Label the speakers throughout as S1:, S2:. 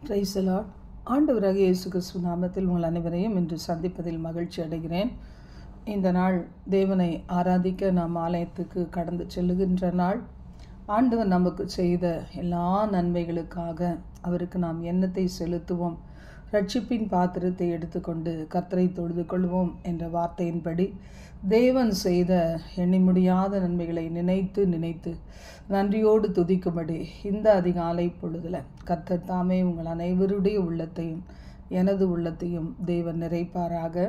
S1: Praise the Lord. ஆண்டவராகிய இயேசு கிறிஸ்து நாமத்தில் உங்கள் அனைவரையும் இன்று சந்திப்பதில் மகிழ்ச்சி அடைகிறேன். இந்த நாள் தேவனை ஆராதிக்க நாம் ஆலயத்துக்கு கடந்து செல்லுகின்ற நாள். ஆண்டவர் நமக்கு செய்த எல்லா நன்மைகளுக்காக அவருக்கு நாம் எண்ணத்தை செலுத்துவோம். ரட்சிப்பின் பாத்திரத்தை எடுத்துக்கொண்டு கர்த்தரை தொழுது கொள்வோம் என்ற வார்த்தையின்படி தேவன் செய்த எண்ணி முடியாத நன்மைகளை நினைத்து நன்றியோடு துதிக்கும்படி இந்த அதிகாலை பொழுதுல கர்த்தர் தாமே உங்கள் அனைவருடைய உள்ளத்தையும் எனது உள்ளத்தையும் தேவன் நிறைப்பாராக.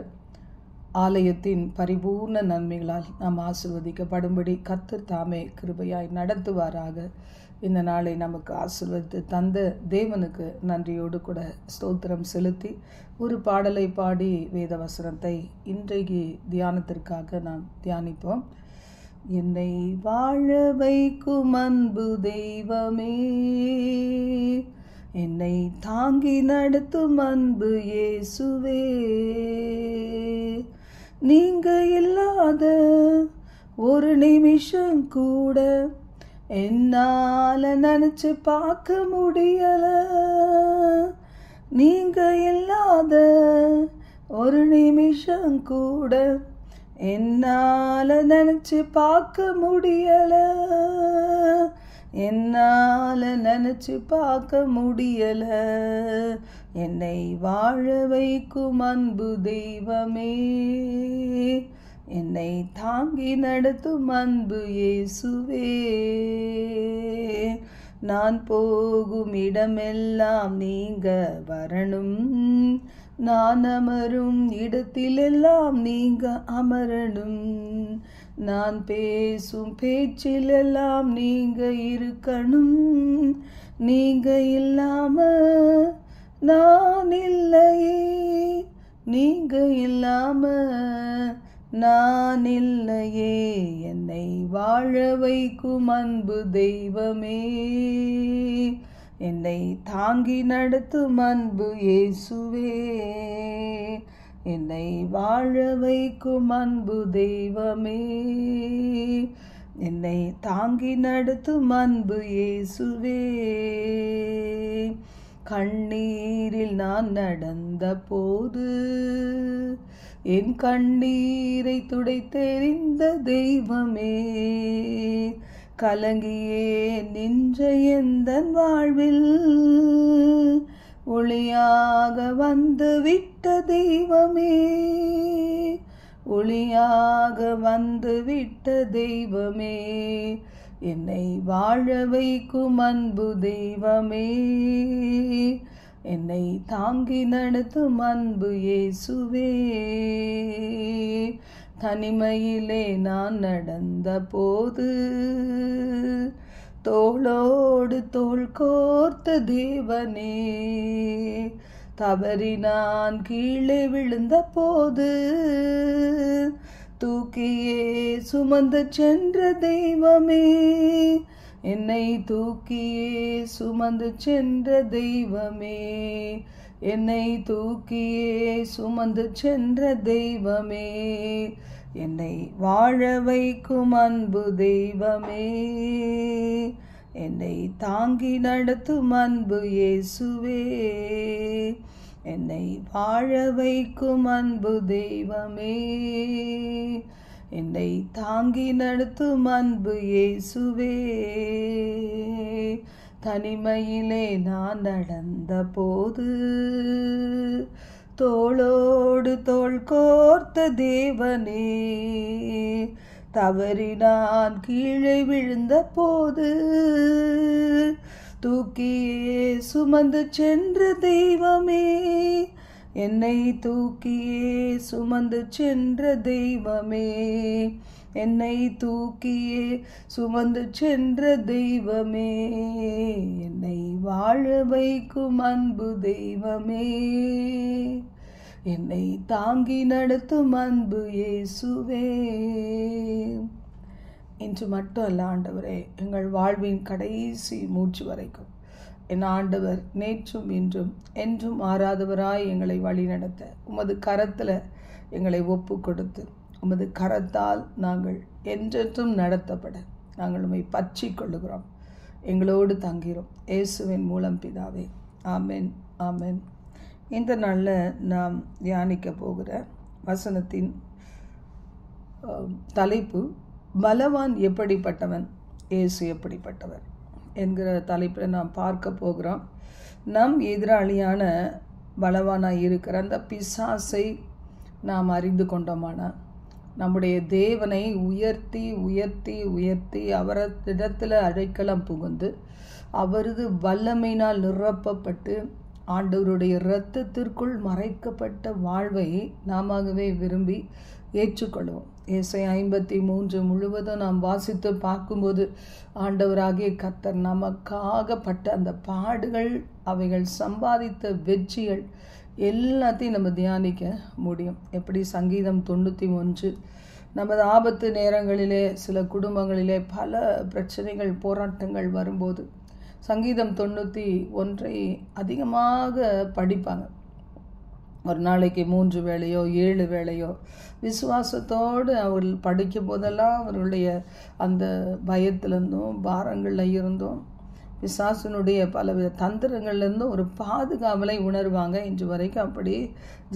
S1: ஆலயத்தின் பரிபூர்ண நன்மைகளால் நாம் ஆசீர்வதிக்கப்படும்படி கர்த்தர் தாமே கிருபையாய் நடத்துவாராக. இந்த நாளை நமக்கு ஆசீர்வதித்து தந்த தேவனுக்கு நன்றியோடு கூட ஸ்தோத்திரம் செலுத்தி ஒரு பாடலை பாடி வேத வசனத்தை இன்றைக்கு தியானத்திற்காக நாம் தியானிப்போம். என்னை வாழ வைக்கும் அன்பு தெய்வமே, என்னை தாங்கி நடத்தும் அன்பு இயேசுவே, நீங்க இல்லாத ஒரு நிமிஷம் கூட என்னால நினைச்சு பார்க்க முடியல. நீங்க இல்லாத ஒரு நிமிஷம் கூட என்னால நினைச்சு பார்க்க முடியல, என்னால நினைச்சு பார்க்க முடியல. என்னை வாழ வைக்கும் அன்பு தெய்வமே, என்னை தாங்கி நடத்தும் அன்பு இயேசுவே, நான் போகும் இடமெல்லாம் நீங்க வரணும், நான் அமரும் இடத்திலெல்லாம் நீங்க அமரணும், நான் பேசும் பேச்சிலெல்லாம் நீங்க இருக்கணும், நீங்க இல்லாம நான் இல்லையே, நீங்க இல்லாம நான் இல்லையே. என்னை வாழ வைக்கும் அன்பு தெய்வமே, என்னை தாங்கி நடத்தும் அன்பு இயேசுவே, என்னை வாழ வைக்கும் அன்பு தெய்வமே, என்னை தாங்கி நடத்தும் அன்பு இயேசுவே. கண்ணீரில் நான் நடந்த போது என் கண்ணீரை துடைத்தெறிந்த தெய்வமே, கலங்கியே நின்ற எந்தன் வாழ்வில் ஒளியாக வந்து விட்ட தெய்வமே, ஒளியாக வந்து விட்ட தெய்வமே, என்னை வாழ வைக்கும் அன்பு தெய்வமே, என்னை தாங்கி நடத்தும் அன்பு இயேசுவே. தனிமையிலே நான் நடந்த போது தோளோடு தோள் கோர்த்த தேவனே, தவறி நான் கீழே விழுந்த போது தூக்கியே சுமந்து சென்ற தெய்வமே, என்னை தூக்கியே சுமந்து சென்ற தெய்வமே, என்னை தூக்கியே சுமந்து சென்ற தெய்வமே, என்னை வாழ வைக்கும் அன்பு தெய்வமே, என்னை தாங்கி நடத்தும் அன்பு இயேசுவே, என்னை வாழ வைக்கும் அன்பு தெய்வமே, என்னை தாங்கி நடத்தும் அன்பு இயேசுவே. தனிமையிலே நான் நடந்த போது தோளோடு தோள் கோர்த்த தேவனே, தவறி நான் கீழே விழுந்த போது தூக்கியே சுமந்து சென்ற தெய்வமே, என்னை தூக்கியே சுமந்து சென்ற தெய்வமே, என்னை தூக்கியே சுமந்து சென்ற தெய்வமே, என்னை வாழ வைக்கும் அன்பு தெய்வமே, என்னை தாங்கி நடத்தும் அன்பு இயேசுவே. இன்று மட்டும் அல்ல ஆண்டவரே, எங்கள் வாழ்வின் கடைசி மூச்சு வரைக்கும் என் ஆண்டவர் நேற்றும் இன்றும் என்றும் மாறாதவராய் எங்களை வழி நடத்த உமது கரத்தில் எங்களை ஒப்பு கொடுத்து உமது கரத்தால் நாங்கள் என்றென்றும் நடத்தப்பட நாங்கள் உம்மை பற்றி கொள்ளுகிறோம். எங்களோடு தங்கிறோம். இயேசுவின் மூலம் பிதாவே, ஆமென். ஆமென். இந்த நாளில் நாம் தியானிக்க போகிற வசனத்தின் தலைப்பு, பலவான் எப்படிப்பட்டவன், இயேசு எப்படிப்பட்டவர் என்கிற தலைப்பில் நாம் பார்க்க போகிறோம். நம் எதிராளியான பலவானாக இருக்கிற அந்த பிசாசை நாம் அறிந்து கொண்டோமானால், நம்முடைய தேவனை உயர்த்தி உயர்த்தி உயர்த்தி அவரிடத்தில் அடைக்கலம் புகுந்து அவரது வல்லமையினால் நிரப்பப்பட்டு ஆண்டவருடைய இரத்தத்திற்குள் மறைக்கப்பட்ட வாழ்வை நாமவே விரும்பி ஏற்றுக்கொள்வோம். ஏசாயா 53 முழுவதும் நாம் வாசித்து பார்க்கும்போது ஆண்டவராகிய கர்த்தர் நமக்காக பட்ட அந்த பாடுகள், அவைகள் சம்பாதித்த வெற்றிகள் எல்லாத்தையும் நம்ம தியானிக்க முடியும். எப்படி சங்கீதம் 91, நமது ஆபத்து நேரங்களிலே சில குடும்பங்களிலே பல பிரச்சனைகள் போராட்டங்கள் வரும்போது சங்கீதம் 91 அதிகமாக படிப்பாங்க. ஒரு நாளைக்கு 3 வேளையோ 7 வேளையோ விசுவாசத்தோடு அவர்கள் படிக்கும் போதெல்லாம் அவர்களுடைய அந்த பயத்திலிருந்தும் பாரங்களில் இருந்தும் பிசாசினுடைய பலவித தந்திரங்கள்லேருந்தும் ஒரு பாதுகாவலை உணர்வாங்க. இன்று வரைக்கும் அப்படி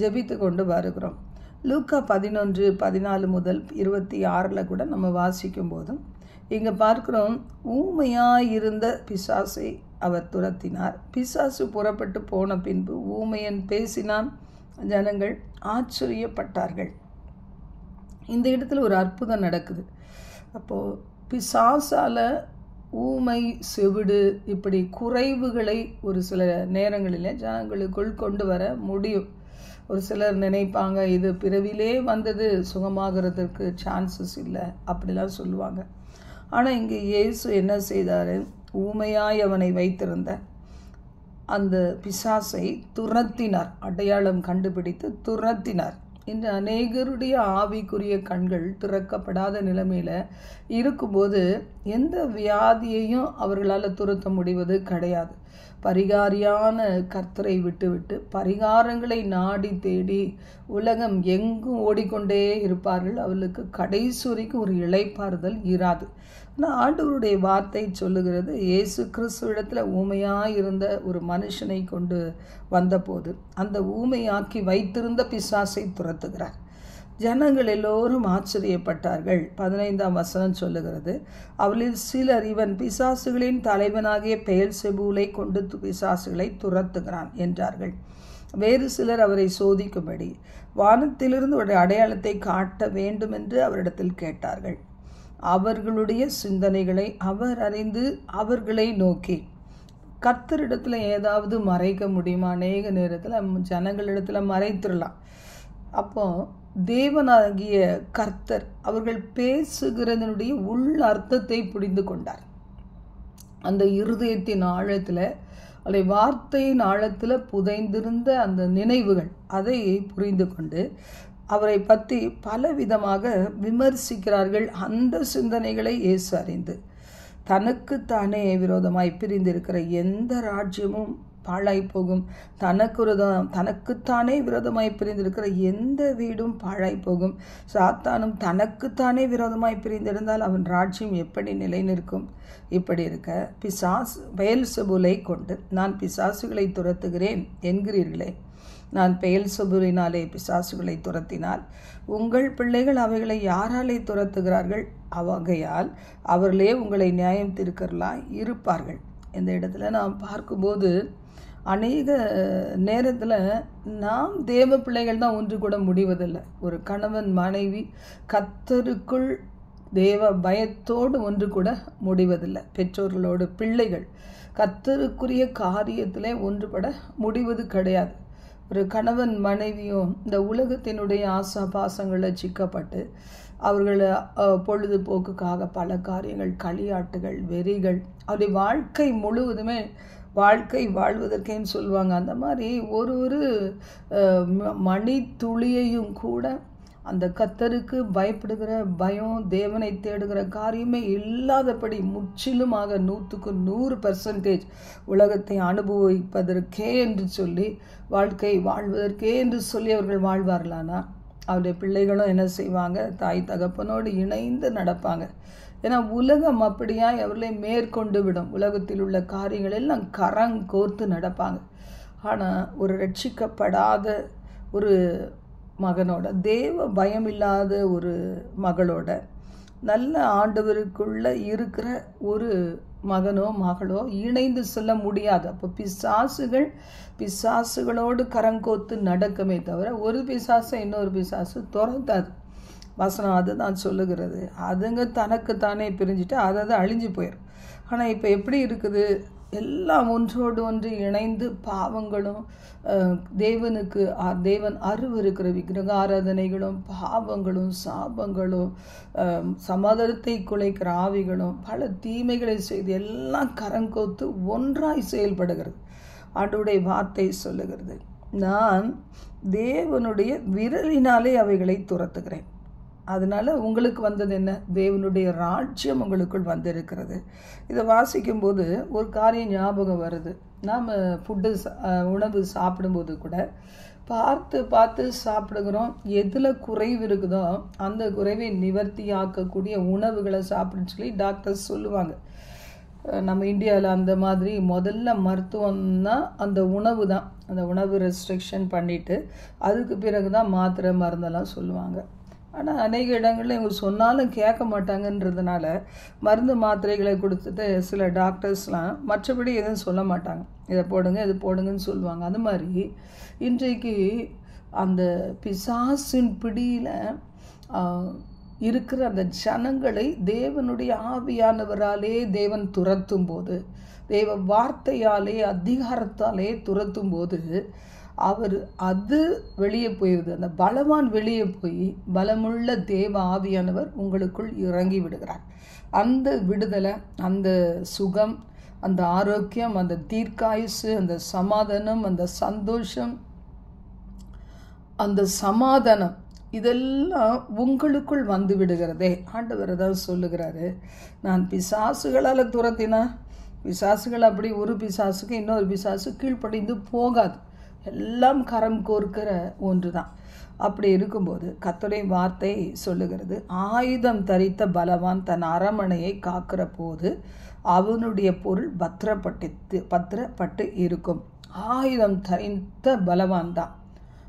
S1: ஜெபித்து கொண்டு வருகிறோம். லூக்கா 11:14 முதல் 26 கூட நம்ம வாசிக்கும் போதும் இங்கே பார்க்கிறோம், ஊமையாயிருந்த பிசாசை அவர் துரத்தினார். பிசாசு புறப்பட்டு போன பின்பு ஊமையன் பேசினான், ஜனங்கள் ஆச்சரியப்பட்டார்கள். இந்த இடத்துல ஒரு அற்புதம் நடக்குது. அப்போது பிசாசால் ஊமை, செவிடு இப்படி குறைவுகளை ஒரு சில நேரங்களில் ஜனங்களுக்குள் கொண்டு வர முடியும். ஒரு சிலர் நினைப்பாங்க, இது பிறவிலே வந்தது, சுகமாகிறதுக்கு சான்சஸ் இல்லை அப்படிலாம் சொல்லுவாங்க. ஆனால் இங்கே இயேசு என்ன செய்தார், ஊமையாய் அவனை வைத்திருந்த அந்த பிசாசை துரத்தினார், அடையாளம் கண்டுபிடித்து துரத்தினார். இன்று அநேகருடைய ஆவிக்குரிய கண்கள் திறக்கப்படாத நிலைமையில் இருக்கும்போது எந்த வியாதியையும் அவர்களால் துரத்த முடிவது கிடையாது. பரிகாரியான கர்த்தரை விட்டுவிட்டு பரிகாரங்களை நாடி தேடி உலகம் எங்கும் ஓடிக்கொண்டே இருப்பார்கள். அவர்களுக்கு கடைசி வரைக்கும் ஒரு இளைப்பாறுதல் இராது. ஆனால் ஆண்டவருடைய வார்த்தை சொல்லுகிறது, இயேசு கிறிஸ்துவிடத்தில் ஊமையாக இருந்த ஒரு மனுஷனை கொண்டு வந்தபோது அந்த ஊமையாக்கி வைத்திருந்த பிசாசை துரத்துகிறார். ஜனங்கள் எல்லோரும் ஆச்சரியப்பட்டார்கள். 15ஆம் வசனம் சொல்லுகிறது, அவளில் சிலர், இவன் பிசாசுகளின் தலைவனாகிய பெயல்செபூலை கொண்டு பிசாசுகளை துரத்துகிறான் என்றார்கள். வேறு சிலர் அவரை சோதிக்கும்படி வானத்திலிருந்து ஒரு அடையாளத்தை காட்ட வேண்டும் என்று அவரிடத்தில் கேட்டார்கள். அவர்களுடைய சிந்தனைகளை அவர் அறிந்து அவர்களை நோக்கி, கர்த்தரிடத்தில் ஏதாவது மறைக்க முடியுமா? அநேக நேரத்தில் ஜனங்களிடத்தில் மறைத்துடலாம். அப்போ தேவனாகிய கர்த்தர் அவர்கள் பேசுகிறதனுடைய உள் அர்த்தத்தை புரிந்து கொண்டார். அந்த இருதயத்தின் ஆழத்தில், அதை வார்த்தையின் ஆழத்தில் புதைந்திருந்த அந்த நினைவுகள், அதை புரிந்து கொண்டு அவரை பற்றி பலவிதமாக விமர்சிக்கிறார்கள். அந்த சிந்தனைகளை இயேசு அறிந்து, தனக்குத்தானே விரோதமாய் பிரிந்திருக்கிற எந்த ராஜ்யமும் பாழாய் போகும், தனக்குத்தானே விரோதமாய் பிரிந்திருக்கிற எந்த வீடும் பாழாய் போகும், சாத்தானும் தனக்குத்தானே விரோதமாய் பிரிந்திருந்தால் அவன் ராஜ்யம் எப்படி நிலை நிற்கும்? இப்படி இருக்க பெயல்செபூலை கொண்டு நான் பிசாசுகளை துரத்துகிறேன் என்கிறீர்களே, நான் பெயல்செபூலினாலே பிசாசுகளை துரத்தினால் உங்கள் பிள்ளைகள் அவைகளை யாராலே துரத்துகிறார்கள்? ஆகையால் அவர்களே உங்களை நியாயம் தீர்க்கிறவர்களாய் இருப்பார்கள். இந்த இடத்துல நாம் பார்க்கும்போது அநேக நேரத்தில் நாம் தேவ பிள்ளைகள் தான் ஒன்று கூட முடிவதில்லை. ஒரு கணவன் மனைவி கர்த்தருக்குள் தேவ பயத்தோடு ஒன்று கூட முடிவதில்லை. பெற்றோர்களோடு பிள்ளைகள் கர்த்தருக்குரிய காரியத்திலே ஒன்றுபட முடிவது கிடையாது. ஒரு கணவன் மனைவியும் இந்த உலகத்தினுடைய ஆசாபாசங்களை சிக்கப்பட்டு அவர்களை பொழுதுபோக்குக்காக பல காரியங்கள், களியாட்டுகள், வெறிகள், அவருடைய வாழ்க்கை முழுவதுமே வாழ்க்கை வாழ்வதற்கேன்னு சொல்லுவாங்க. அந்த மாதிரி ஒரு மணி துளியையும் கூட அந்த கர்த்தருக்கு பயப்படுகிற பயம், தேவனை தேடுகிற காரியமே இல்லாதபடி முற்றிலுமாக 100% உலகத்தை அனுபவிப்பதற்கே என்று சொல்லி, வாழ்க்கை வாழ்வதற்கே என்று சொல்லி அவர்கள் வாழ்வார்களானா, அவருடைய பிள்ளைகளும் என்ன செய்வாங்க? தாய் தகப்பனோடு இணைந்து நடப்பாங்க. ஏன்னா உலகம் அப்படியாய் அவர்களை மேற்கொண்டு விடும். உலகத்தில் உள்ள காரியங்கள் எல்லாம் கரம் கோர்த்து நடப்பாங்க. ஆனால் ஒரு ரட்சிக்கப்படாத ஒரு மகனோட, தேவ பயமில்லாத ஒரு மகளோட, நல்ல ஆண்டவருக்குள்ளே இருக்கிற ஒரு மகனோ மகளோ இணைந்து செல்ல முடியாது. அப்போ பிசாசுகளோடு கரங்கோத்து நடக்குமே தவிர ஒரு பிசாசை இன்னொரு பிசாசு துரத்தாது. வசனம் அதுதான் சொல்லுகிறது. அதுங்க தனக்குத்தானே பிரிஞ்சுட்டு அதை அழிஞ்சு போயிடும். ஆனால் இப்போ எப்படி இருக்குது, எல்லாம் ஒன்றோடு ஒன்று இணைந்து பாவங்களும் தேவன் அருவருக்கிற விக்கிரக ஆராதனைகளும் பாவங்களும் சாபங்களும் சமாதானத்தை குலைக்கிற ஆவிகளும் பல தீமைகளை செய்து எல்லாம் கரங்கோத்து ஒன்றாய் செயல்படுகிறது. ஆண்டவருடைய வார்த்தை சொல்லுகிறது, நான் தேவனுடைய விரலினாலே அவைகளை துரத்துகிறேன். அதனால் உங்களுக்கு வந்தது என்ன? தேவனுடைய ராஜ்யம் உங்களுக்குள் வந்திருக்கிறது. இதை வாசிக்கும்போது ஒரு காரியம் ஞாபகம் வருது. நாம் உணவு சாப்பிடும்போது கூட பார்த்து சாப்பிடுகிறோம். எதில் குறைவு இருக்குதோ அந்த குறைவை நிவர்த்தியாக்கக்கூடிய உணவுகளை சாப்பிடுன்னு சொல்லி டாக்டர்ஸ் சொல்லுவாங்க. நம்ம இந்தியாவில் அந்த மாதிரி முதல்ல மருத்துவம்னா அந்த உணவு தான். அந்த உணவு ரெஸ்ட்ரிக்ஷன் பண்ணிவிட்டு அதுக்கு பிறகு தான் மாத்திரை மருந்தெல்லாம் சொல்லுவாங்க. ஆனால் அநேக இடங்களில் இவங்க சொன்னாலும் கேட்க மாட்டாங்கன்றதுனால மருந்து மாத்திரைகளை கொடுத்துட்டு சில டாக்டர்ஸ்லாம் மற்றபடி எதுவும் சொல்ல மாட்டாங்க. இதை போடுங்க இது போடுங்கன்னு சொல்லுவாங்க. அது மாதிரி இன்றைக்கு அந்த பிசாசின் பிடியில் இருக்கிற அந்த ஜனங்களை தேவனுடைய ஆவியானவராலே தேவன் துரத்தும் போது, தேவ வார்த்தையாலே அதிகாரத்தாலே துரத்தும் போது அது வெளியே போயிடுது. அந்த பலவான் வெளியே போய் பலமுள்ள தேவ ஆவியானவர் உங்களுக்குள் இறங்கி விடுகிறார். அந்த விடுதலை, அந்த சுகம், அந்த ஆரோக்கியம், அந்த தீர்க்காயுசு, அந்த சமாதானம், அந்த சந்தோஷம், அந்த சமாதானம் இதெல்லாம் உங்களுக்குள் வந்து விடுகிறதே. ஆண்டவர் தான் சொல்லுகிறாரு, நான் பிசாசுகளால் துரத்தினா பிசாசுகள் அப்படி ஒரு பிசாசுக்கு இன்னொரு பிசாசு கீழ்ப்படிந்து போகாது. எல்லாம் கரம் கோர்க்கிற ஒன்று தான். அப்படி இருக்கும்போது கர்த்தருடைய வார்த்தை சொல்லுகிறது, ஆயுதம் தரித்த பலவான் தன் அரமனையை காக்கிற போது அவனுடைய பொருள் பத்திரப்பட்டு இருக்கும். ஆயுதம் தரித்த பலவான் தான்.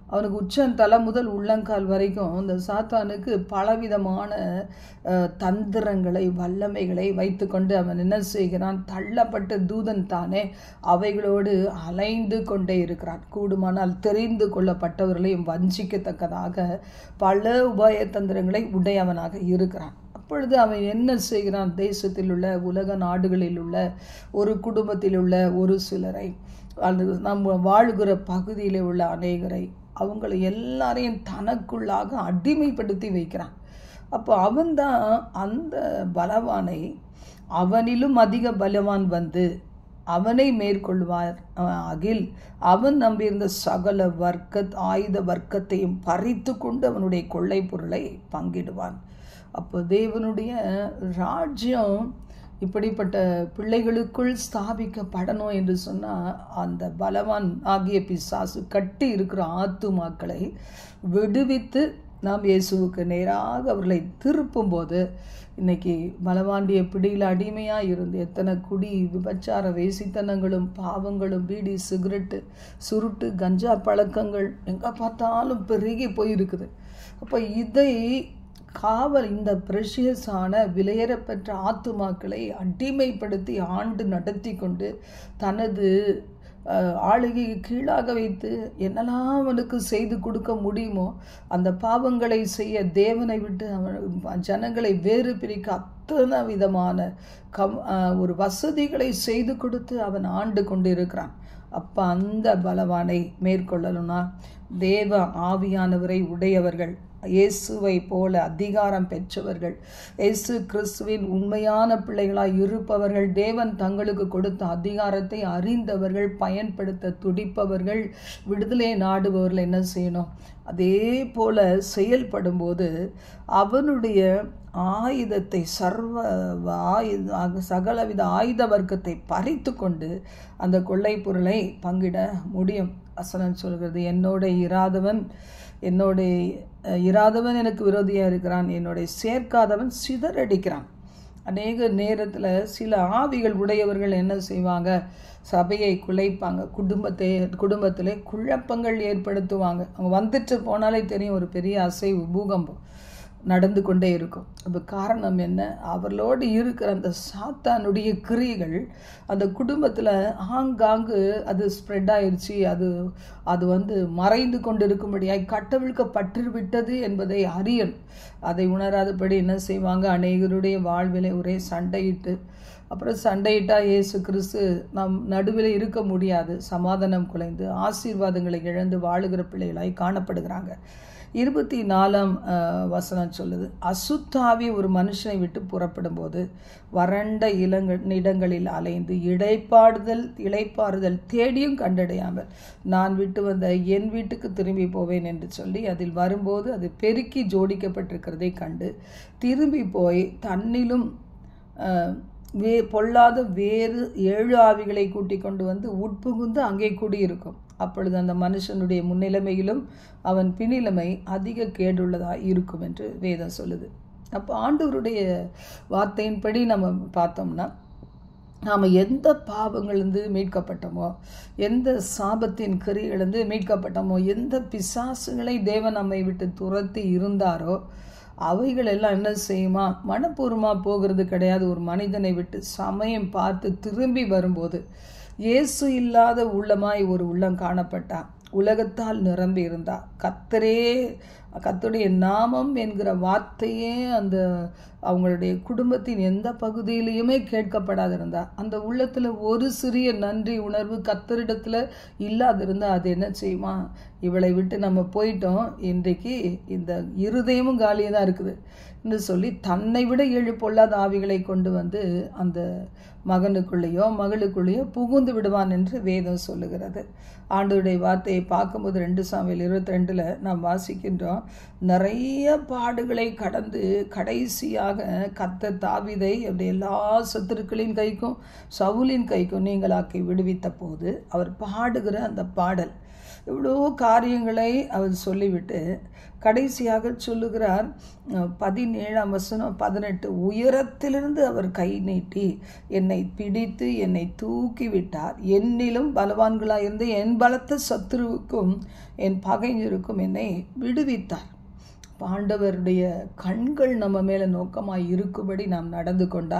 S1: அவனுக்கு உச்சந்தலை முதல் உள்ளங்கால் வரைக்கும் இந்த சாத்தானுக்கு பலவிதமான தந்திரங்களை வல்லமைகளை வைத்து கொண்டு அவன் என்ன செய்கிறான், தள்ளப்பட்ட தூதன் தானே அவைகளோடு அலைந்து கொண்டே இருக்கிறான். கூடுமானால் தெரிந்து கொள்ளப்பட்டவர்களையும் வஞ்சிக்கத்தக்கதாக பல உபாய தந்திரங்களை உடையவனாக இருக்கிறான். அப்பொழுது அவன் என்ன செய்கிறான், தேசத்தில் உள்ள உலக நாடுகளில் உள்ள ஒரு குடும்பத்தில் உள்ள ஒரு சிலரை, அல்லது நம்ம வாழுகிற பகுதியில் உள்ள அநேகரை, அவங்களை எல்லாரையும் தனக்குள்ளாக அடிமைப்படுத்தி வைக்கிறான். அப்போ அவன்தான் அந்த பலவானை, அவனிலும் அதிக பலவான் வந்து அவனை மேற்கொள்வார் ஆகில் அவன் நம்பியிருந்த சகல ஆயுத வர்க்கத்தையும் பறித்து கொண்டு அவனுடைய கொள்ளை பொருளை பங்கிடுவான். அப்போ தேவனுடைய ராஜ்யம் இப்படிப்பட்ட பிள்ளைகளுக்குள் ஸ்தாபிக்கப்படணும் என்று சொன்னால் அந்த பலவான் ஆகிய பிசாசு கட்டி இருக்கிற ஆத்துமாக்களை விடுவித்து நாம் இயேசுவுக்கு நேராக அவர்களை திருப்பும்போது, இன்றைக்கி பலவாண்டிய பிடியில் அடிமையாக இருந்து எத்தனை குடி விபச்சார வேசித்தனங்களும் பாவங்களும் பீடி சிகரெட்டு சுருட்டு கஞ்சா பழக்கங்கள் எங்கே பார்த்தாலும் பெருகி போயிருக்குது. அப்போ இதை இந்த பிரஷியஸான விலையேறப்பெற்ற ஆத்துமாக்களை அடிமைப்படுத்தி ஆண்டு நடத்தி கொண்டு தனது ஆளுகையை கீழாக வைத்து என்னெல்லாம் அவனுக்கு செய்து கொடுக்க முடியுமோ அந்த பாவங்களை செய்ய தேவனை விட்டு அவன் ஜனங்களை வேறு பிரிக்க அத்தனை விதமான ஒரு வசதிகளை செய்து கொடுத்து அவன் ஆண்டு கொண்டு இருக்கிறான். அப்போ அந்த பலவானை மேற்கொள்ளணும்னா தேவ ஆவியானவரை உடையவர்கள், இயேசுவை போல அதிகாரம் பெற்றவர்கள், இயேசு கிறிஸ்துவின் உண்மையான பிள்ளைகளாய் இருப்பவர்கள், தேவன் தங்களுக்கு கொடுத்த அதிகாரத்தை அறிந்தவர்கள், பயன்படுத்த துடிப்பவர்கள், விடுதலை நாடுபவர்கள் என்ன செய்யணும், அதே போல செயல்படும்போது அவனுடைய ஆயுதத்தை சகலவித ஆயுத வர்க்கத்தை பறித்து கொண்டு அந்த கொள்ளை பொருளை பங்கிட முடியும். வசனம் சொல்கிறது, என்னோட இராதவன் எனக்கு விரோதியாக இருக்கிறான், என்னோட சேர்க்காதவன் சிதறடிக்கிறான். அநேக நேரத்தில் சில ஆவிகள் உடையவர்கள் என்ன செய்வாங்க, சபையை குலைப்பாங்க, குடும்பத்தில் குழப்பங்கள் ஏற்படுத்துவாங்க. அவங்க வந்துட்டு போனாலே தெரியும், ஒரு பெரிய அசைவு பூகம்பம் நடந்து கொண்டே இருக்கும். அப்போ காரணம் என்ன? அவர்களோடு இருக்கிற அந்த சாத்தானுடைய கிரியைகள் அந்த குடும்பத்தில் ஆங்காங்கு அது ஸ்ப்ரெட் ஆயிடுச்சு. அது மறைந்து கொண்டு இருக்கும்படியாய் கட்டவிழ்க்கப்பட்டு விட்டது என்பதை அறியணும். அதை உணராதபடி என்ன செய்வாங்க, அநேகருடைய வாழ்விலே ஒரே சண்டையிட்டு, அப்புறம் சண்டையிட்டால் இயேசு கிறிஸ்து நம் நடுவில் இருக்க முடியாது, சமாதானம் குலைந்து ஆசீர்வாதங்களை இழந்து வாழுகிற பிள்ளைகளாய் காணப்படுகிறாங்க. 24ஆம் வசனம் சொல்லுது, அசுத்தாவி ஒரு மனுஷனை விட்டு புறப்படும் போது வறண்ட இடங்களில் அலைந்து இளைப்பாறுதல் தேடியும் கண்டடையாமல் நான் விட்டு வந்த என் வீட்டுக்கு திரும்பி போவேன் என்று சொல்லி அதில் வரும்போது அது பெருக்கி ஜோடிக்கப்பட்டிருக்கிறதை கண்டு திரும்பி போய் தன்னிலும் பொல்லாத வேறு 7 ஆவிகளை கூட்டிக் கொண்டு வந்து உட்புகுந்து அங்கே கூடியிருக்கும். அப்பொழுது அந்த மனுஷனுடைய முன்னிலைமையிலும் அவன் பின்னிலைமை அதிக கேடுள்ளதாக இருக்கும் என்று வேதம் சொல்லுது. அப்போ ஆண்டவருடைய வார்த்தையின்படி நம்ம பார்த்தோம்னா, நாம் எந்த பாவங்களிலிருந்து மீட்கப்பட்டோமோ, எந்த சாபத்தின் கிரியிலிருந்து மீட்கப்பட்டோமோ, எந்த பிசாசுகளை தேவன் நம்மை விட்டு துரத்தி இருந்தாரோ அவைகள் எல்லாம் என்ன செய்யுமா, மனப்பூர்வமாக போகிறது கிடையாது. ஒரு மனிதனை விட்டு சமயம் பார்த்து திரும்பி வரும்போது இயேசு இல்லாத உள்ளமாய் ஒரு உள்ளம் காணப்பட்டா, உலகத்தால் நிரம்பி இருந்தா, கர்த்தருடைய நாமம் என்கிற வார்த்தையே அந்த அவங்களுடைய குடும்பத்தின் எந்த பகுதியிலையுமே கேட்கப்படாதிருந்தா, அந்த உள்ளத்தில் ஒரு சிறிய நன்றி உணர்வு கர்த்தரிடத்தில் இல்லாதிருந்தா அது என்ன செய்யுமா, இவளை விட்டு நம்ம போயிட்டோம், இன்றைக்கு இந்த இருதயமும் காலியாக தான் இருக்குது என்று சொல்லி தன்னை விட 7 பொல்லாத ஆவிகளை கொண்டு வந்து அந்த மகனுக்குள்ளேயோ மகளுக்குள்ளேயோ புகுந்து விடுவான் என்று வேதம் சொல்லுகிறது. ஆண்டவருடைய வார்த்தையை பார்க்கும்போது 2 சாமுவேல் 22 நாம் வாசிக்கின்றோம், நிறைய பாடுகளை கடந்து கடைசியாக கர்த்தர் தாவீதை அப்படி எல்லா சத்துருக்களின் கைக்கும் சவுலின் கைக்கும் நீங்களாக்கி விடுவித்த போது அவர் பாடுகிற அந்த பாடல், எவ்வளோ காரியங்களை அவர் சொல்லிவிட்டு கடைசியாக சொல்லுகிறார், 17ஆம் வசனம் 18, உயரத்திலிருந்து அவர் கை நீட்டி என்னை பிடித்து என்னை தூக்கி விட்டார், என்னிலும் பலவான்களாயிருந்து என் பலத்த சத்துருவுக்கும் என் பகைஞருக்கும் என்னை விடுவித்தார். ஆண்டவருடைய கண்கள் நம்ம மேலே நோக்கமாக இருக்கும்படி நாம் நடந்து கொண்டா,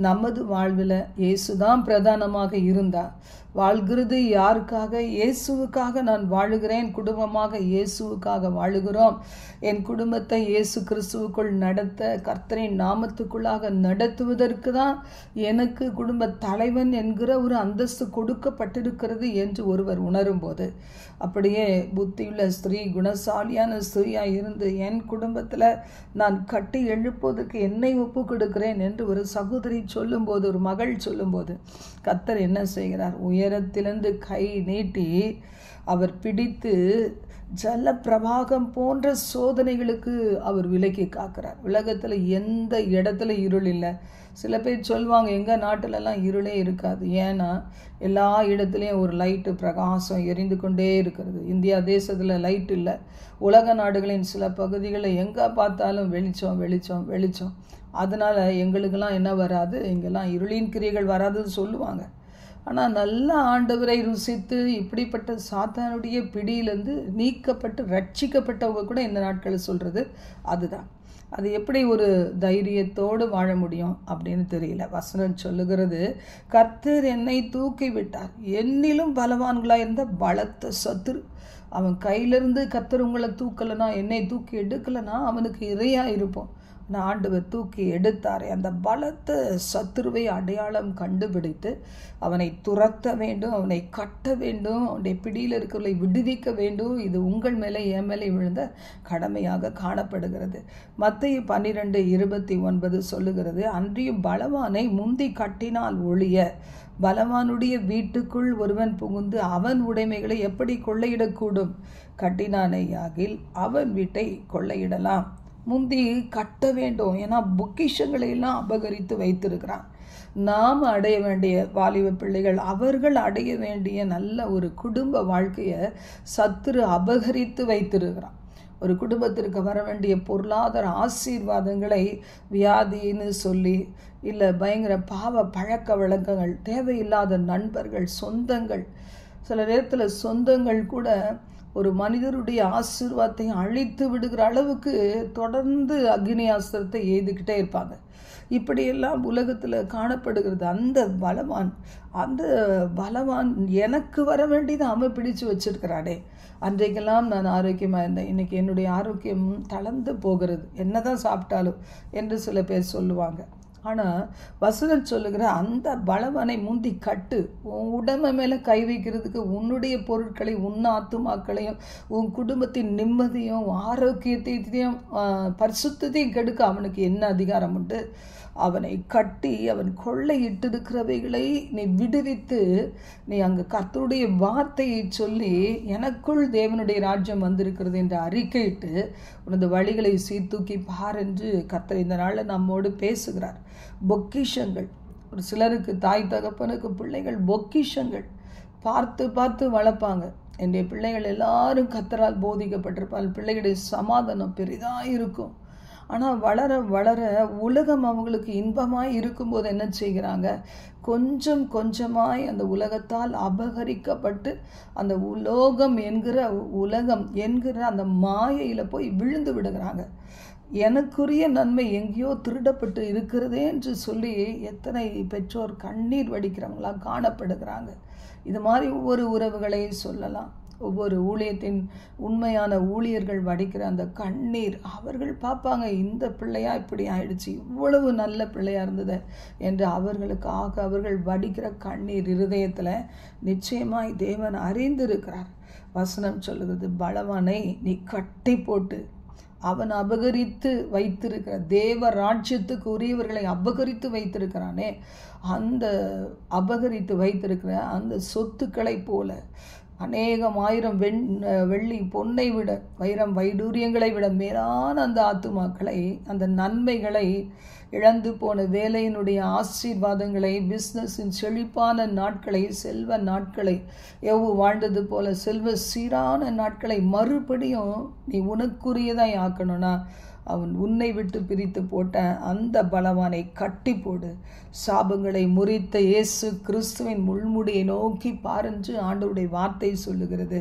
S1: நமது வாழ்வில் இயேசுதான் பிரதானமாக இருந்தா, வாழ்கிறது யாருக்காக? இயேசுவுக்காக நான் வாழுகிறேன், குடும்பமாக இயேசுவுக்காக வாழுகிறோம், என் குடும்பத்தை இயேசு கிறிஸ்துவுக்குள் நடத்த கர்த்தரின் நாமத்துக்குள்ளாக நடத்துவதற்கு தான் எனக்கு குடும்ப தலைவன் என்கிற ஒரு அந்தஸ்து கொடுக்கப்பட்டிருக்கிறது என்று ஒருவர் உணரும்போது, அப்படியே புத்தியுள்ள ஸ்திரீ, குணசாலியான ஸ்திரீயாக இருந்து என் குடும்பத்தில் நான் கட்டி எழுப்புவதற்கு என்னை ஒப்பு கொடுக்கிறேன் என்று ஒரு சகோதரி சொல்லும்போது, ஒரு மகள் சொல்லும்போது, கர்த்தர் என்ன செய்கிறார்? உயரத்திலிருந்து கை நீட்டி அவர் பிடித்து ஜல பிரவாகம் போன்ற சோதனைகளுக்கு அவர் விலக்கி காக்கிறார். உலகத்தில் எந்த இடத்துல இருள் இல்லை. சில பேர் சொல்லுவாங்க, எங்கள் நாட்டிலெல்லாம் இருளே இருக்காது, ஏன்னா எல்லா இடத்துலையும் ஒரு லைட்டு பிரகாசம் எரிந்து கொண்டே இருக்கிறது. இந்தியா தேசத்தில் லைட் இல்லை. உலக நாடுகளின் சில பகுதிகளில் எங்கே பார்த்தாலும் வெளிச்சம் வெளிச்சம் வெளிச்சம். அதனால் எங்களுக்கெல்லாம் என்ன வராது, இங்கெல்லாம் இருளின் கிரியைகள் வராதுன்னு சொல்லுவாங்க. ஆனால் நல்ல ஆண்டவரை ருசித்து இப்படிப்பட்ட சாத்தானுடைய பிடியிலேருந்து நீக்கப்பட்டு ரட்சிக்கப்பட்டவங்க கூட இந்த நாட்களில் சொல்கிறது அதுதான். அது எப்படி ஒரு தைரியத்தோடு வாழ முடியும் அப்படின்னு தெரியல. வசனம் சொல்லுகிறது, கர்த்தர் என்னை தூக்கி விட்டார், என்னிலும் பலவான்களாக இருந்த பலத்த சத்துரு. அவன் கையிலிருந்து கர்த்தர் உங்களை தூக்கலைன்னா, என்னை தூக்கி எடுக்கலைன்னா அவனுக்கு இரையாக இருப்போம். நான் ஆண்டவர் தூக்கி எடுத்தாரே, அந்த பலத்த சத்துருவை அடையாளம் கண்டுபிடித்து அவனை துரத்த வேண்டும், அவனை கட்ட வேண்டும், அவனுடைய பிடியில் இருக்கிறவர்களை விடுவிக்க வேண்டும். இது உங்கள் மேலே என் மேலே விழுந்த கடமையாக காணப்படுகிறது. மத்தேயு 12:29 சொல்லுகிறது, அன்றியும் பலவானை முந்தி கட்டினால் ஒழிய பலவானுடைய வீட்டுக்குள் ஒருவன் புகுந்து அவன் உடைமைகளை எப்படி கொள்ளையிடக்கூடும்? கட்டினானேயாகில் அவன் வீட்டை கொள்ளையிடலாம். முந்தி கட்ட வேண்டும், ஏன்னா பொக்கிஷங்களை எல்லாம் அபகரித்து வைத்திருக்கிறான். நாம் அடைய வேண்டிய வாலிப பிள்ளைகள், அவர்கள் அடைய வேண்டிய நல்ல ஒரு குடும்ப வாழ்க்கையை சத்துரு அபகரித்து வைத்திருக்கிறான். ஒரு குடும்பத்திற்கு வர வேண்டிய பொருளாதார ஆசீர்வாதங்களை வியாதின்னு சொல்லி, இல்லை பயங்கர பாவ பழக்க வழக்கங்கள், தேவையில்லாத நண்பர்கள், சொந்தங்கள், சில நேரத்தில் சொந்தங்கள் கூட ஒரு மனிதருடைய ஆசீர்வாதத்தை அழித்து விடுகிற அளவுக்கு தொடர்ந்து அக்னி ஆஸ்திரத்தை எய்துக்கிட்டே இருப்பாங்க. இப்படியெல்லாம் உலகத்தில் காணப்படுகிறது. அந்த பலவான் எனக்கு வர வேண்டியதை அவன் பிடிச்சு வச்சிருக்கிறானே. அன்றைக்கெல்லாம் நான் ஆரோக்கியமாக இருந்தேன், இன்னைக்கு என்னுடைய ஆரோக்கியம் தளர்ந்து போகிறது, என்னதான் சாப்பிட்டாலும் என்று சில பேர் சொல்லுவாங்க. ஆனால் வசனம் சொல்லுகிற அந்த பலவானை முந்தி கட்டு. உன் உடம்பை மேலே கை வைக்கிறதுக்கு உன்னுடைய பொருட்களை, உன் ஆத்துமாக்களையும், உன் குடும்பத்தின் நிம்மதியும் ஆரோக்கியத்தையும் பரிசுத்தையும் கெடுக்க அவனுக்கு என்ன அதிகாரம் உண்டு? அவனை கட்டி அவன் கொள்ளையிட்டிருக்கிறவைகளை நீ விடுவித்து, நீ அங்கு கர்த்தருடைய வார்த்தையை சொல்லி, எனக்குள் தேவனுடைய ராஜ்யம் வந்திருக்கிறது என்று அறிக்கையிட்டு உனது வழிகளை சீர்தூக்கி பார் என்று கர்த்தர் இந்த நாளில் நம்மோடு பேசுகிறார். பொக்கிஷங்கள், ஒரு சிலருக்கு தாய் தகப்பனுக்கு பிள்ளைகள் பொக்கிஷங்கள், பார்த்து பார்த்து வளர்ப்பாங்க. என்னுடைய பிள்ளைகள் எல்லாரும் கர்த்தரால் போதிக்கப்பட்டிருப்பால் பிள்ளைகளுடைய சமாதானம் பெரிதாக இருக்கும். ஆனால் வளர வளர உலகம் அவங்களுக்கு இன்பமாய் இருக்கும்போது என்ன செய்கிறாங்க? கொஞ்சம் கொஞ்சமாய் அந்த உலகத்தால் அபகரிக்கப்பட்டு அந்த உலகம் என்கிற அந்த மாயையில் போய் விழுந்து விடுகிறாங்க. எனக்குரிய நன்மை எங்கேயோ திருடப்பட்டு இருக்கிறதே என்று சொல்லி எத்தனை பெற்றோர் கண்ணீர் வடிக்கிறவங்களாம் காணப்படுகிறாங்க. இது மாதிரி ஒவ்வொரு உறவுகளை சொல்லலாம். ஒவ்வொரு ஊழியத்தின் உண்மையான ஊழியர்கள் வடிக்கிற அந்த கண்ணீர், அவர்கள் பார்ப்பாங்க, இந்த பிள்ளையா இப்படி ஆயிடுச்சு, இவ்வளவு நல்ல பிள்ளையா இருந்தது என்று அவர்களுக்காக அவர்கள் வடிக்கிற கண்ணீர் இருதயத்தில் நிச்சயமாய் தேவன் அறிந்திருக்கிறார். வசனம் சொல்லுகிறது, பலவானை நீ கட்டி போட்டு, அவன் அபகரித்து வைத்திருக்கிற தேவ ராஜ்யத்துக்கு உரியவர்களை அபகரித்து வைத்திருக்கிறானே, அந்த அபகரித்து வைத்திருக்கிற அந்த சொத்துக்களை போல அநேகம் ஆயிரம் வெள்ளி பொன்னை விட, வைரம் வைடூரியங்களை விட மேலான அந்த ஆத்துமாக்களை, அந்த நன்மைகளை, இழந்து போன வேலையினுடைய ஆசீர்வாதங்களை, பிஸ்னஸின் செழிப்பான நாட்களை, செல்வ நாட்களை, எவ்வளவு வாழ்ந்தது போல செல்வ சீரான நாட்களை மறுபடியும் நீ உனக்குரியதாய் ஆக்கணும்னா அவன் உன்னை விட்டு பிரித்து போட்ட அந்த பலவானை கட்டி போடு. சாபங்களை முறித்த இயேசு கிறிஸ்துவின் முள்முடியை நோக்கி பாருன்று ஆண்டவருடைய வார்த்தை சொல்லுகிறது.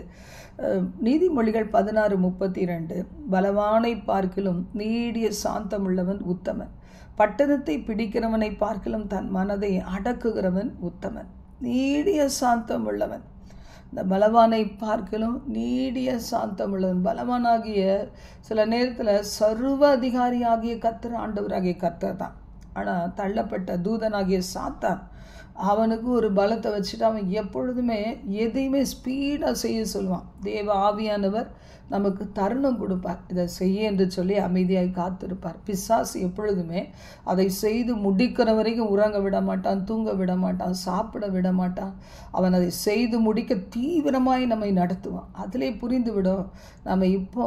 S1: நீதிமொழிகள் 16:32, பலவானை பார்க்கிலும் நீடிய சாந்தமுள்ளவன் உத்தமன், பட்டணத்தை பிடிக்கிறவனை பார்க்கிலும் தன் மனதை அடக்குகிறவன் உத்தமன். நீடிய சாந்தம் உள்ளவன், இந்த பலவானை பார்க்கலும் நீடிய சாந்தம் உள்ளவன். பலவானாகிய சில நேரத்தில் சர்வ அதிகாரியாகிய கர்த்தர், ஆண்டவராகிய கர்த்தர் தான். ஆனால் தள்ளப்பட்ட தூதனாகிய சாத்தான், அவனுக்கு ஒரு பலத்தை வச்சுட்டு அவன் எப்பொழுதுமே எதையுமே ஸ்பீடாக செய்ய சொல்லுவான். தேவ ஆவியானவர் நமக்கு தருணம் கொடுப்பார், இதை செய்ய என்று சொல்லி அமைதியாய் காத்திருப்பார். பிசாசு எப்பொழுதுமே அதை செய்து முடிக்கிற வரைக்கும் உறங்க விட மாட்டான், தூங்க விட மாட்டான், சாப்பிட விட மாட்டான். அவன் அதை செய்து முடிக்க தீவிரமாய் நம்மை நடத்துவான். அதிலே புரிந்துவிடும் நம்ம இப்போ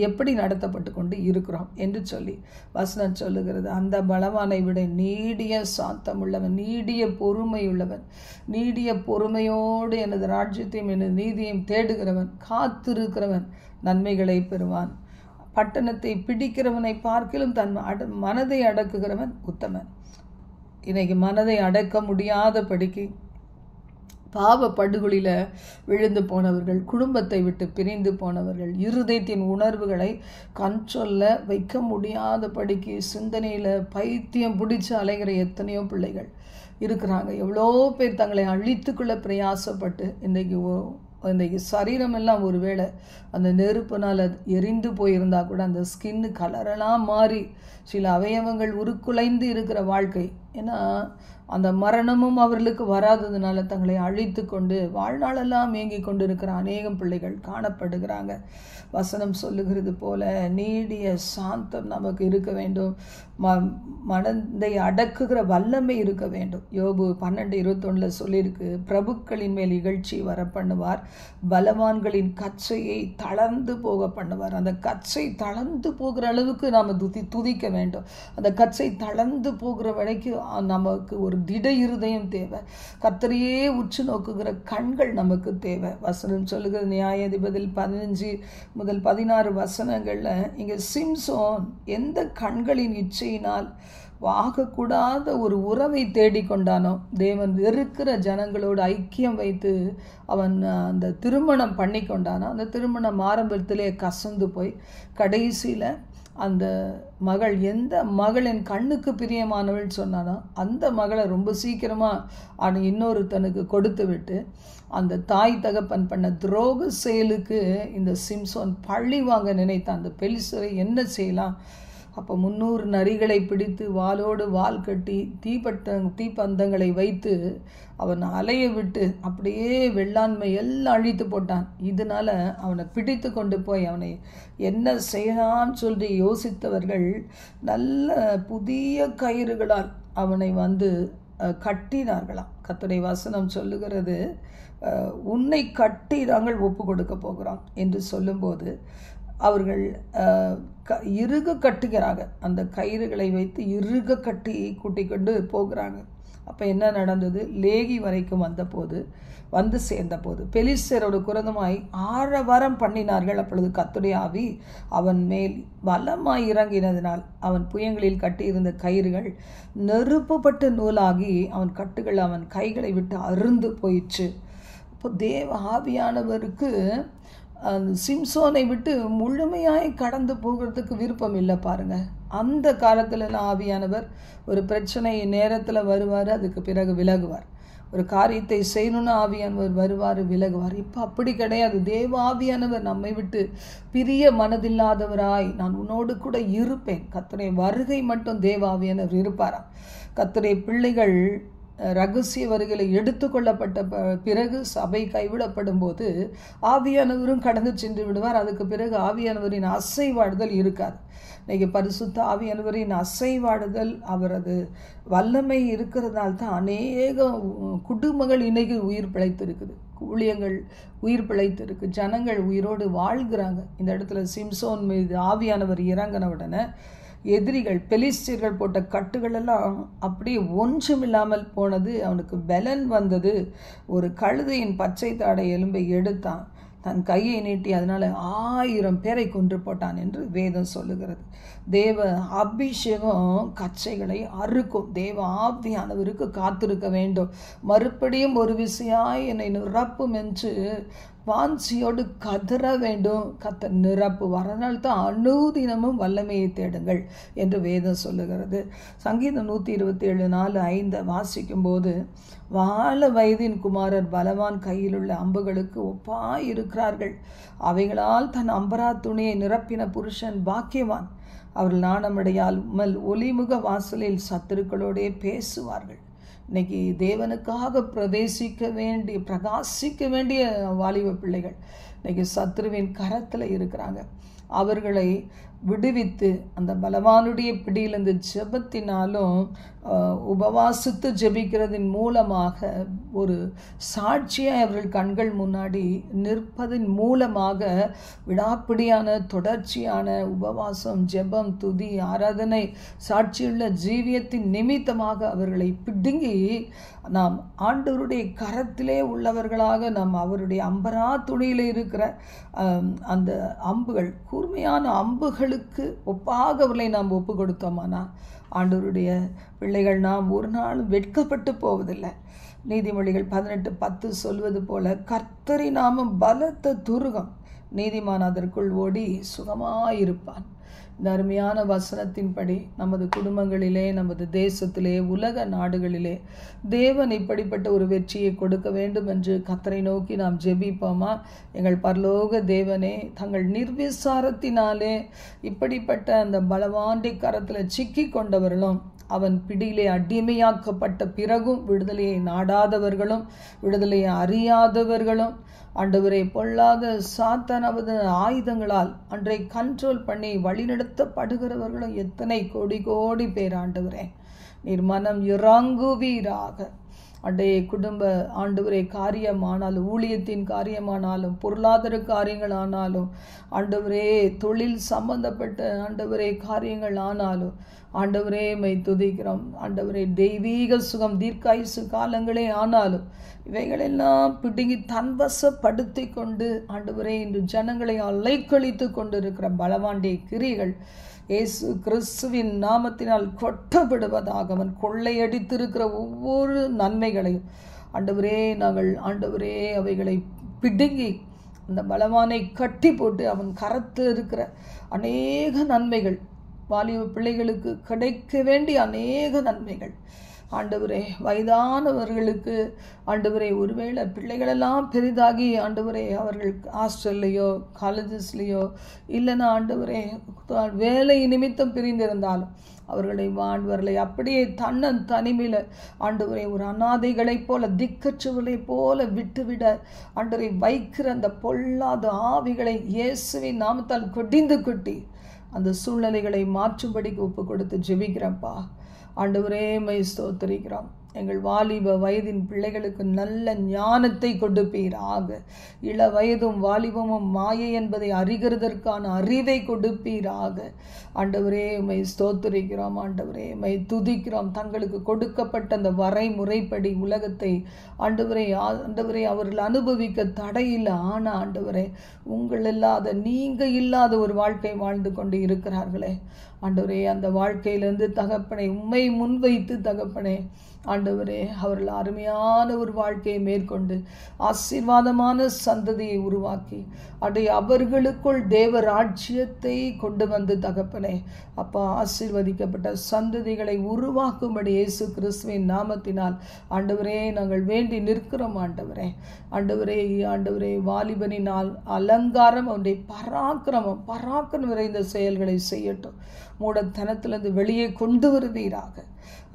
S1: எப்படி நடத்தப்பட்டு கொண்டு இருக்கிறோம் என்று சொல்லி வசனம் சொல்லுகிறது. அந்த பலவானை விட நீடிய சாந்தம் உள்ளவன், நீடிய பொறுமை உள்ளவன், நீடிய பொறுமையோடு எனது ராஜ்யத்தையும் எனது நீதியையும் தேடுகிறவன், காத்திருக்கிறவன் நன்மைகளை பெறுவான். பட்டணத்தை பிடிக்கிறவனை பார்க்கிலும் தன் மனதை அடக்குகிறவன் உத்தமன். இன்னைக்கு மனதை அடக்க முடியாதபடிக்கு பாவ படுகொலியில் விழுந்து போனவர்கள், குடும்பத்தை விட்டு பிரிந்து போனவர்கள், இருதயத்தின் உணர்வுகளை கண்ட்ரோலில் வைக்க முடியாதபடிக்கு சிந்தனையில் பைத்தியம் பிடிச்சி அலைகிற எத்தனையோ பிள்ளைகள் இருக்கிறாங்க. எவ்வளோ பேர் தங்களை அழித்துக்குள்ள பிரயாசப்பட்டு இன்றைக்கு சரீரம் எல்லாம் ஒரு வேளை அந்த நெருப்பினால் எரிந்து போயிருந்தால் கூட அந்த ஸ்கின்னு கலரெல்லாம் மாறி சில அவயவங்கள் உருக்குலைந்து இருக்கிற வாழ்க்கை. ஏன்னா அந்த மரணமும் அவர்களுக்கு வராததுனால தங்களை அழித்து கொண்டு வாழ்நாளெல்லாம் ஏங்கி கொண்டு இருக்கிற அநேகம் பிள்ளைகள் காணப்படுகிறாங்க. வசனம் சொல்லுகிறது போல நீடிய சாந்தம் நமக்கு இருக்க வேண்டும், மனதை அடக்குகிற வல்லமை இருக்க வேண்டும். யோபு 12:21 சொல்லியிருக்கு, பிரபுக்களின் மேல் இகழ்ச்சி வர பண்ணுவார், பலவான்களின் கச்சையை தளர்ந்து போக பண்ணுவார். அந்த கச்சை தளர்ந்து போகிற அளவுக்கு நாம் துதிக்க வேண்டும். அந்த கச்சை தளர்ந்து போகிற வரைக்கும் நமக்கு ஒரு திட இருதயம் தேவை. கர்த்தரையே உற்று நோக்குகிற கண்கள் நமக்கு தேவை. வசனம் சொல்லுகிற நியாயாதிபதியில் 15 முதல் 16 வசனங்களில் இங்கே சிம்சோன் எந்த கண்களின் இச்சையினால் ஆகக்கூடாத ஒரு உறவை தேடிக்கொண்டானோ, தேவன் வெறுக்கிற ஜனங்களோடு ஐக்கியம் வைத்து அவன் அந்த திருமணம் பண்ணி கொண்டானோ, அந்த திருமணம் ஆரம்பத்திலே கசந்து போய் கடைசியில் அந்த மகள் எந்த மகள் என் கண்ணுக்கு பிரியமானவள் சொன்னானோ அந்த மகளை ரொம்ப சீக்கிரமாக அவன் இன்னொருத்தனுக்கு கொடுத்து விட்டு அந்த தாய் தகப்பன் பண்ண துரோக செயலுக்கு இந்த சிம்சோன் பழி வாங்க நினைத்தான். அந்த பெலிஸ்தரை என்ன செய்யலாம்? அப்போ 300 நரிகளை பிடித்து வாளோடு வால் கட்டி தீப்பந்தங்களை வைத்து அவன் அலைய விட்டு அப்படியே வெள்ளாண்மை எல்லாம் அழித்து போட்டான். இதனால அவனை பிடித்து கொண்டு போய் அவனை என்ன செய்யலாம்னு சொல்லி யோசித்தவர்கள் நல்ல புதிய கயிறுகளால் அவனை கட்டினார்களாம். கர்த்தருடைய வசனம் சொல்லுகிறது, உன்னை கட்டி நாங்கள் ஒப்பு கொடுக்க போகிறோம் என்று சொல்லும்போது அவர்கள் இறுக கட்டுகிறாங்க. அந்த கயிறுகளை வைத்து இறுக கட்டி கூட்டிக் கொண்டு போகிறாங்க. அப்போ என்ன நடந்தது? லேகி வரைக்கும் வந்து சேர்ந்தபோது பெலிஸ்தரோடு குரதமாய் ஆரவாரம் பண்ணினார்கள். அப்பொழுது கர்த்தருடைய ஆவி அவன் மேல் பலமாய் இறங்கினதினால் அவன் புயங்களில் கட்டியிருந்த கயிறுகள் நெருப்புப்பட்டு நூலாகி அவன் கட்டுகள் அவன் கைகளை விட்டு அருந்து போயிற்று. இப்போ தேவ ஆவியானவருக்கு அந்த சிம்சோனை விட்டு முழுமையாய் கடந்து போகிறதுக்கு விருப்பம் இல்லை பாருங்க. அந்த காலத்துலலாம் ஆவியானவர் ஒரு பிரச்சனை நேரத்தில் வருவார், அதுக்கு பிறகு விலகுவார். ஒரு காரியத்தை செய்யணும்னு ஆவியானவர் வருவார், விலகுவார். இப்போ அப்படி கிடையாது. தேவ ஆவியானவர் நம்மை விட்டு பிரிய மனதில்லாதவராய் நான் உன்னோடு கூட இருப்பேன். கர்த்தருடைய வருகை மட்டும் தேவ ஆவியானவர் இருப்பாராம். கர்த்தருடைய பிள்ளைகள் ரகசிய வருகையில் எடுத்துக்கொள்ளப்பட்ட பிறகு சபை கைவிடப்படும் போது ஆவியானவரும் கடந்து சென்று விடுவார். அதுக்கு பிறகு ஆவியானவரின் அசைவாடுதல் இருக்காது. இன்னைக்கு பரிசுத்த ஆவியானவரின் அசைவாடுதல் அவரது வல்லமை இருக்கிறதுனால தான் அநேக குடும்பங்கள் இன்னைக்கு உயிர் பிழைத்திருக்குது, ஊழியங்கள் உயிர் பிழைத்திருக்கு, ஜனங்கள் உயிரோடு வாழ்கிறாங்க. இந்த இடத்துல சிம்சோன் மீது ஆவியானவர் இறங்கின உடனே எதிரிகள் பெலிஸ்தர்கள் போட்ட கட்டுகள் எல்லாம் அப்படியே ஒன்றுமில்லாமல் போனது. அவனுக்கு பலன் வந்தது. ஒரு கழுதையின் பச்சை தாடை எலும்பை எடுத்தான், தன் கையை நீட்டி அதனால 1000 பேரை கொன்று போட்டான் என்று வேதம் சொல்லுகிறது. தேவ அபிஷேகம் கச்சைகளை அறுக்கும். தேவ ஆவியானவருக்கு காத்திருக்க வேண்டும். மறுபடியும் ஒரு விசையாய் என்னை நிரப்பும் என்று வாஞ்சியோடு கதற வேண்டும். கர்த்தர் நிரப்பு வரனால் தான் அனுதினமும் வல்லமையை தேடுங்கள் என்று வேதம் சொல்லுகிறது. சங்கீதம் 127:4-5 வாசிக்கும் போது, வாழ வயதின் குமாரர் பலவான் கையிலுள்ள அம்புகளுக்கு ஒப்பாய் இருக்கிறார்கள். அவைகளால் தன் அம்பரா துணியை நிரப்பின புருஷன் பாக்கியவான். அவர்கள் நாணமடையாமல் ஒலிமுக வாசலில் சத்துருக்களோடே பேசுவார்கள். இன்னைக்கு தேவனுக்காக பிரகாசிக்க வேண்டிய வாலிப பிள்ளைகள் இன்னைக்கு சத்துருவின் கரத்தில் இருக்கிறாங்க. அவர்களை விடுவித்து அந்த பலவானுடைய பிடியிலிருந்து ஜெபத்தினாலும் உபவாசித்து ஜெபிக்கிறதின் மூலமாக ஒரு சாட்சியை அவர்கள் கண்கள் முன்னாடி நிற்பதன் மூலமாக விடாப்பிடியான தொடர்ச்சியான உபவாசம், ஜெபம், துதி, ஆராதனை, சாட்சியுள்ள ஜீவியத்தின் நிமித்தமாக அவர்களை பிடுங்கி நாம் ஆண்டவருடைய கரத்திலே உள்ளவர்களாக நாம் அவருடைய அம்பரா துணியில் இருக்கிற அந்த அம்புகள், கூர்மையான அம்புகளுக்கு ஒப்பாக அவர்களை நாம் ஒப்பு கொடுத்தோமானா ஆண்டவருடைய பிள்ளைகள் நாம் ஒரு நாளும் வெட்கப்பட்டு போவதில்லை. நீதிமொழிகள் 18:10 சொல்வது போல, கர்த்தரின் நாமம் பலத்த துருகம், நீதிமான் அதற்குள் ஓடி சுகமாயிருப்பான். இந்த அருமையான வசனத்தின்படி நமது குடும்பங்களிலே, நமது தேசத்திலே, உலக நாடுகளிலே தேவன் இப்படிப்பட்ட ஒரு வெற்றியை கொடுக்க வேண்டும் என்று கர்த்தரை நோக்கி நாம் ஜெபிப்போமா? எங்கள் பரலோக தேவனே, தங்கள் நிர்விசாரத்தினாலே இப்படிப்பட்ட அந்த பலவாண்டி கரத்தில் சிக்கி கொண்டவர்களும், அவன் பிடியிலே அடிமையாக்கப்பட்ட பிறகும் விடுதலையை நாடாதவர்களும், விடுதலையை அறியாதவர்களும், ஆண்டவரை பொல்லாத சாத்தானவது ஆயுதங்களால் அன்றை கண்ட்ரோல் பண்ணி வழிநடத்தப்படுகிறவர்களும் எத்தனை கோடி கோடி பேர். ஆண்டவரே, நீர் மனம் இறங்குவீராக. அன்றைய குடும்ப ஆண்டவரே காரியமானாலும், ஊழியத்தின் காரியமானாலும், பொருளாதார காரியங்கள் ஆனாலும், ஆண்டவரே தொழில் சம்பந்தப்பட்ட ஆண்டவரே காரியங்கள் ஆனாலும், ஆண்டவரே மை துதிக்கிறோம். ஆண்டவரே தெய்வீக சுகம் தீர்க்காயுசு காலங்களே ஆனாலும் இவைகளெல்லாம் பிடுங்கி தன்வசப்படுத்தி கொண்டு ஆண்டவரே இன்று ஜனங்களை அலைக்கழித்து கொண்டிருக்கிற பலவாண்டிய கிரிகள் இயேசு கிறிஸ்துவின் நாமத்தினால் கொட்டப்படுவதாக. அவன் கொள்ளையடித்திருக்கிற ஒவ்வொரு நன்மைகளையும் ஆண்டவரே நாங்கள் ஆண்டவரே அவைகளை பிடுங்கி அந்த பலவானை கட்டி போட்டு அவன் கரத்தில் இருக்கிற அநேக நன்மைகள், வாலிப பிள்ளைகளுக்கு கிடைக்க வேண்டிய அநேக நன்மைகள், ஆண்டவரே வயதானவர்களுக்கு ஆண்டவரே ஒருவேளை பிள்ளைகளெல்லாம் பெரிதாகி ஆண்டவரே அவர்கள் ஹாஸ்டல்லையோ காலேஜஸ்லேயோ இல்லைன்னா ஆண்டவரே வேலை நிமித்தம் பிரிந்திருந்தாலும் அவர்களை அப்படியே தனிமையில் ஆண்டவரை ஒரு அநாதைகளைப் போல திக்கற்றவர்களைப் போல விட்டுவிட ஆண்டவரை வைக்கிற அந்த பொல்லாத ஆவிகளை இயேசுவின் நாமத்தால் கொட்டி அந்த சூழ்நிலைகளை மாற்றும்படிக்கு ஒப்பு கொடுத்து ஜெபிக்கிறப்பா. ஆண்டவரே மை ஸ்தோத்திரிக்கிறோம். எங்கள் வாலிப வயதின் பிள்ளைகளுக்கு நல்ல ஞானத்தை கொடுப்பீராக. இள வயதும் வாலிபமும் மாயை என்பதை அறிகிறதற்கான அறிவை கொடுப்பீராக. ஆண்டவரே மை ஸ்தோத்திரிக்கிறோம். ஆண்டவரே மை துதிக்கிறோம். தங்களுக்கு கொடுக்கப்பட்ட அந்த வரைமுறைப்படி உலகத்தை ஆண்டவரே அவர்கள் அனுபவிக்க தடையில்லை. ஆனால் ஆண்டவரே உங்கள் இல்லாத நீங்கள் இல்லாத ஒரு வாழ்க்கை வாழ்ந்து கொண்டு இருக்கிறார்களே ஆண்டவரே, அந்த வாழ்க்கையிலிருந்து தகப்பனை உம்மை முன்வைத்து தகப்பனே ஆண்டவரே அவர்கள் அருமையான ஒரு வாழ்க்கையை மேற்கொண்டு ஆசீர்வாதமான சந்ததியை உருவாக்கி அவர்களுக்குள் தேவ ராஜ்யத்தை கொண்டு வந்து தகப்பனே அப்பா ஆசீர்வதிக்கப்பட்ட சந்ததிகளை உருவாக்கும்படி இயேசு கிறிஸ்துவின் நாமத்தினால் ஆண்டவரே நாங்கள் வேண்டி நிற்கிறோம். ஆண்டவரே வாலிபனினால் அலங்காரம் அவனுடைய பராக்கிரமம் நிறைந்த செயல்களை செய்யட்டும். மூடத்தனத்திலிருந்து வெளியே கொண்டு வருவீராக.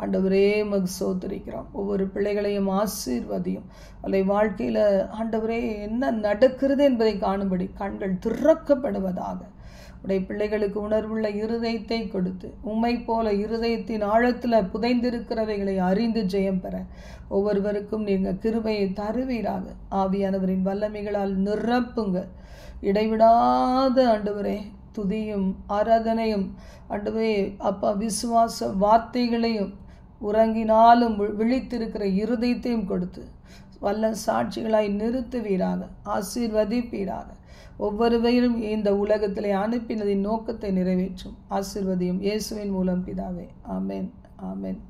S1: ஆண்டவரே மகு சோதரிக்கிறோம். ஒவ்வொரு பிள்ளைகளையும் ஆசீர்வதியும். அல்லை வாழ்க்கையில் ஆண்டவரே என்ன நடக்கிறது என்பதை காணும்படி கண்கள் திறக்கப்படுவதாக. உடைய பிள்ளைகளுக்கு உணர்வுள்ள இருதயத்தை கொடுத்து உம்மை போல இருதயத்தின் ஆழத்தில் புதைந்திருக்கிறவைகளை அறிந்து ஜெயம் பெற ஒவ்வொருவருக்கும் நீங்கள் கிருபையை தருவீராக. ஆவியானவரின் வல்லமைகளால் நிரப்புங்க. இடைவிடாத ஆண்டவரே துதியும் ஆராதனையும் ஆண்டவரே அப்பா விசுவாச வார்த்தைகளையும் உறங்கினாலும் விழித்திருக்கிற இருதயத்தையும் கொடுத்து வல்ல சாட்சிகளாய் நிறுத்துவீராக. ஆசீர்வதிப்பீராக. ஒவ்வொருவரையும் இந்த உலகத்திலே அனுப்பினதின் நோக்கத்தை நிறைவேற்றும். ஆசீர்வதியும் இயேசுவின் மூலம் பிதாவே. ஆமென். ஆமென்.